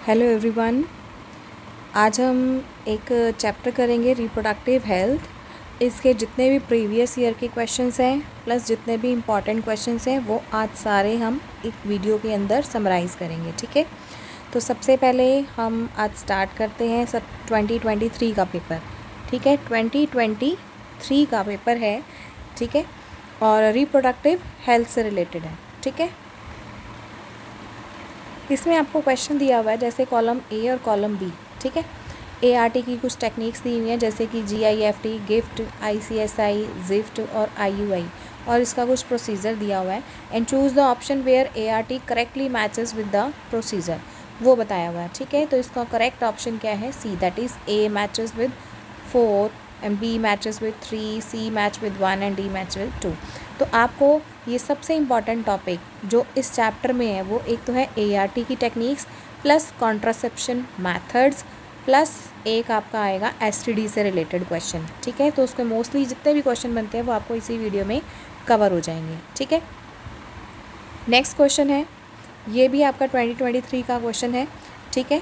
Hello everyone. आज हम एक चैप्टर करेंगे रिप्रोडक्टिव हेल्थ। इसके जितने भी प्रीवियस ईयर के क्वेश्चंस हैं प्लस जितने भी इम्पॉर्टेंट क्वेश्चंस हैं वो आज सारे हम एक वीडियो के अंदर समराइज़ करेंगे। ठीक है, तो सबसे पहले हम आज स्टार्ट करते हैं 2023 का पेपर। ठीक है, 2023 का पेपर है। ठीक है, और रिप्रोडक्टिव हेल्थ से रिलेटेड है। ठीक है, इसमें आपको क्वेश्चन दिया हुआ है जैसे कॉलम ए और कॉलम बी। ठीक है, ART की कुछ टेक्निक्स दी हुई हैं जैसे कि GIFT, गिफ्ट, ICSI, जिफ्ट और IUI, और इसका कुछ प्रोसीजर दिया हुआ है। And choose the option where ART correctly matches with the procedure, वो बताया हुआ है। ठीक है, तो इसका करेक्ट ऑप्शन क्या है? C, that is A matches with 4 and B matches with 3, C match with 1 and D match with 2। तो आपको ये सबसे इम्पॉर्टेंट टॉपिक जो इस चैप्टर में है वो एक तो है ART की techniques plus contraception methods plus एक आपका आएगा STD से रिलेटेड क्वेश्चन। ठीक है, तो उसके मोस्टली जितने भी क्वेश्चन बनते हैं वो आपको इसी वीडियो में कवर हो जाएंगे। ठीक है, नेक्स्ट क्वेश्चन है, ये भी आपका 2023 का क्वेश्चन है। ठीक है,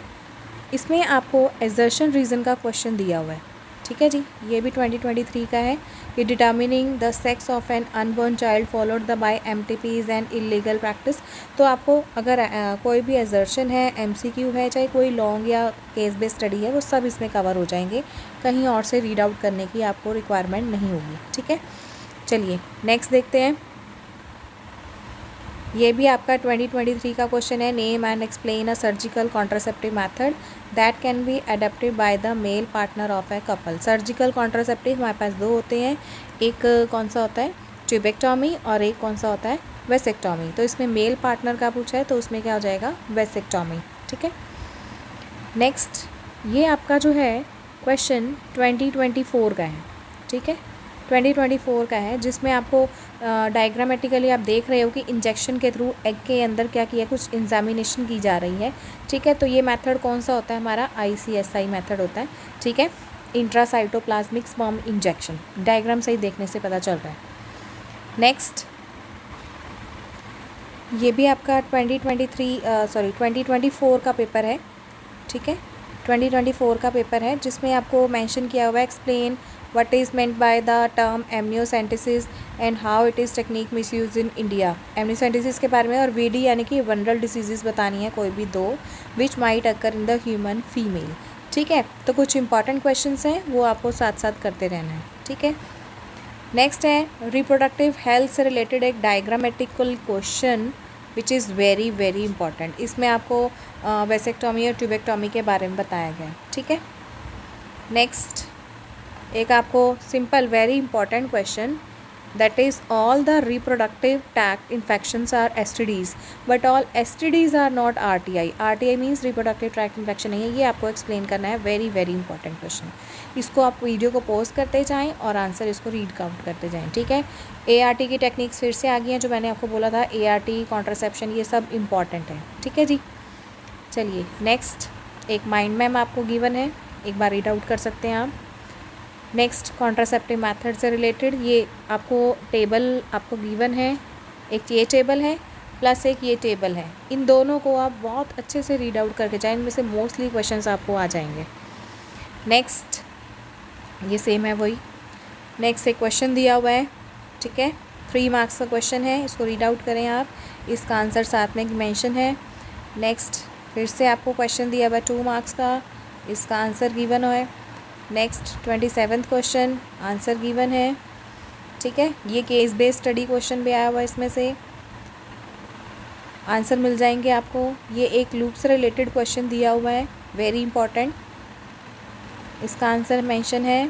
इसमें आपको एजर्शन रीज़न का क्वेश्चन दिया हुआ है। ठीक है जी, ये भी 2023 का है। ये determining the sex of an unborn child followed the by MTP is an illegal practice. तो आपको अगर कोई भी एजर्शन है, MCQ है, चाहे कोई लॉन्ग या केस बेस्ड स्टडी है, वो सब इसमें कवर हो जाएंगे। कहीं और से रीड आउट करने की आपको रिक्वायरमेंट नहीं होगी। ठीक है, चलिए नेक्स्ट देखते हैं। ये भी आपका 2023 का क्वेश्चन है। Name and explain a surgical contraceptive method that can be adapted by the male partner of a couple. Surgical contraceptive हमारे पास दो होते हैं, एक कौन सा होता है ट्यूबेक्टॉमी और एक कौन सा होता है वेसेक्टॉमी। तो इसमें मेल पार्टनर का पूछा है तो उसमें क्या हो जाएगा? वेसेक्टॉमी। ठीक है, नेक्स्ट ये आपका जो है क्वेश्चन 2024 का है। ठीक है, 2024 का है जिसमें आपको डायग्रामेटिकली आप देख रहे हो कि इंजेक्शन के थ्रू एग के अंदर क्या किया, कुछ एग्जामिनेशन की जा रही है। ठीक है, तो ये मेथड कौन सा होता है? हमारा ICSI मेथड होता है। ठीक है, इंट्रासाइटोप्लाज्मिक स्पर्म इंजेक्शन। डायग्राम सही देखने से पता चल रहा है। नेक्स्ट ये भी आपका 2024 का पेपर है। ठीक है, 2024 का पेपर है जिसमें आपको मेंशन किया हुआ है explain what is meant by the term amniocentesis and how it is technique miss use in India. Amniocentesis के बारे में, और VD यानी कि वनरल डिसीजेज़ बतानी है कोई भी दो which might occur in the human female. ठीक है, तो कुछ इंपॉर्टेंट क्वेश्चंस हैं वो आपको साथ साथ करते रहना है। ठीक है, नेक्स्ट है रिप्रोडक्टिव हेल्थ से रिलेटेड एक diagrammatical question which is very very important. इसमें आपको वेसेक्टॉमी और ट्यूबेक्टॉमी के बारे में बताया गया है। ठीक है, नेक्स्ट एक आपको simple very important question that is all the reproductive tract infections are STDs but all STDs are not RTI। RTI means reproductive tract infection नहीं है। ये आपको एक्सप्लेन करना है। Very very important question. इसको आप वीडियो को पॉज करते जाएं और आंसर इसको रीड काउंट करते जाएं। ठीक है, ART की टेक्निक्स फिर से आ गई हैं जो मैंने आपको बोला था। ART, कॉन्ट्रासेप्शन, ये सब इंपॉर्टेंट है। ठीक है जी, चलिए नेक्स्ट एक माइंड मैप आपको गिवन है, एक बार रीड आउट कर सकते हैं आप। नेक्स्ट कॉन्ट्रासेप्टिव मेथड से रिलेटेड ये आपको टेबल आपको गिवन है, एक ये टेबल है प्लस एक ये टेबल है। इन दोनों को आप बहुत अच्छे से रीड आउट करके जाएं, इनमें से मोस्टली क्वेश्चंस आपको आ जाएंगे। नेक्स्ट ये सेम है वही। नेक्स्ट एक क्वेश्चन दिया हुआ है। ठीक है, 3 मार्क्स का क्वेश्चन है, इसको रीड आउट करें आप। इसका आंसर साथ में मेंशन है। नेक्स्ट फिर से आपको क्वेश्चन दिया हुआ है 2 मार्क्स का, इसका आंसर गिवन है। Next 27th question, answer given है। ठीक है, ये केस बेस्ड स्टडी क्वेश्चन भी आया हुआ है, इसमें से आंसर मिल जाएंगे आपको। ये एक लूप से रिलेटेड क्वेश्चन दिया हुआ है, वेरी इंपॉर्टेंट, इसका आंसर मेंशन है।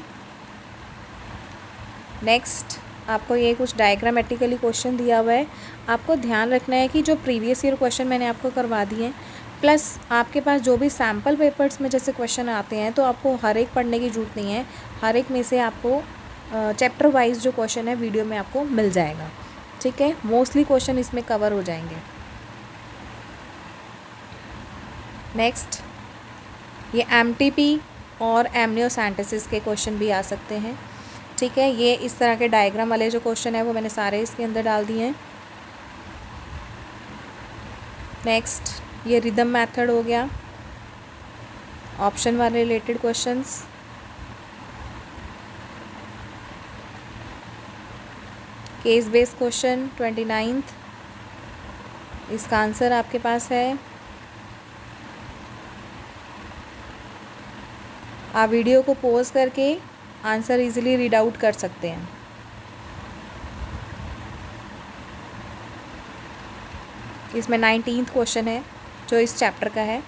नेक्स्ट आपको ये कुछ डायग्रामेटिकली क्वेश्चन दिया हुआ है। आपको ध्यान रखना है कि जो प्रीवियस ईयर क्वेश्चन मैंने आपको करवा दिए हैं प्लस आपके पास जो भी सैम्पल पेपर्स में जैसे क्वेश्चन आते हैं तो आपको हर एक पढ़ने की ज़रूरत नहीं है। हर एक में से आपको चैप्टर वाइज जो क्वेश्चन है वीडियो में आपको मिल जाएगा। ठीक है, मोस्टली क्वेश्चन इसमें कवर हो जाएंगे। नेक्स्ट ये MTP और एमनियोसेंटेसिस के क्वेश्चन भी आ सकते हैं। ठीक है, ये इस तरह के डायग्राम वाले जो क्वेश्चन है वो मैंने सारे इसके अंदर डाल दिए हैं। नेक्स्ट ये रिदम मेथड हो गया। ऑप्शन वाले related questions, case based question 29th, इसका आंसर आपके पास है। आप वीडियो को पॉज करके आंसर इजीली रीड आउट कर सकते हैं। इसमें 19th क्वेश्चन है जो इस चैप्टर का है।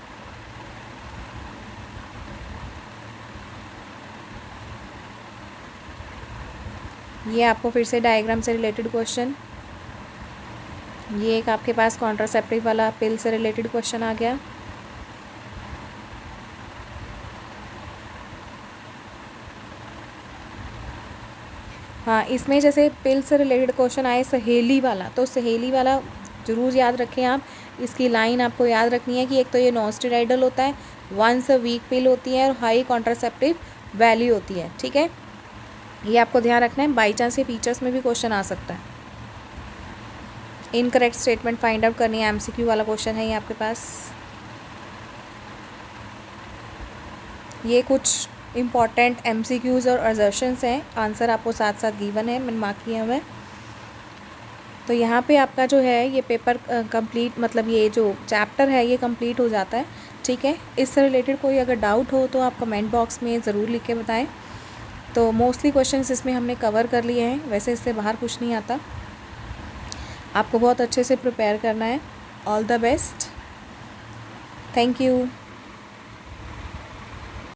ये आपको फिर से डायग्राम से रिलेटेड क्वेश्चन, ये एक आपके पास कॉन्ट्रासेप्टिव वाला पिल से रिलेटेड क्वेश्चन आ गया। हाँ, इसमें जैसे पिल से रिलेटेड क्वेश्चन आए सहेली वाला, तो सहेली वाला ज़रूर याद रखें आप। इसकी लाइन आपको याद रखनी है कि एक तो ये नॉन स्टेरॉइडल होता है, वंस अ वीक पिल होती है और हाई कॉन्ट्रासेप्टिव वैल्यू होती है, ठीक है। ये आपको ध्यान रखना है, बाई चांस ये फीचर्स में भी क्वेश्चन आ सकता है। इनकरेक्ट स्टेटमेंट फाइंड आउट करनी है, एमसीक्यू वाला क्वेश्चन है ये आपके पास। ये कुछ इम्पॉर्टेंट एमसीक्यूज़ और असर्शंस हैं, आंसर आपको साथ साथ गिवन है, मैंने मार्क किया हुआ है। तो यहाँ पे आपका जो है ये पेपर कंप्लीट, मतलब ये जो चैप्टर है ये कंप्लीट हो जाता है, ठीक है। इससे रिलेटेड कोई अगर डाउट हो तो आप कमेंट बॉक्स में ज़रूर लिख के बताएं। तो मोस्टली क्वेश्चंस इसमें हमने कवर कर लिए हैं, वैसे इससे बाहर कुछ नहीं आता। आपको बहुत अच्छे से प्रिपेयर करना है। All the best, thank you.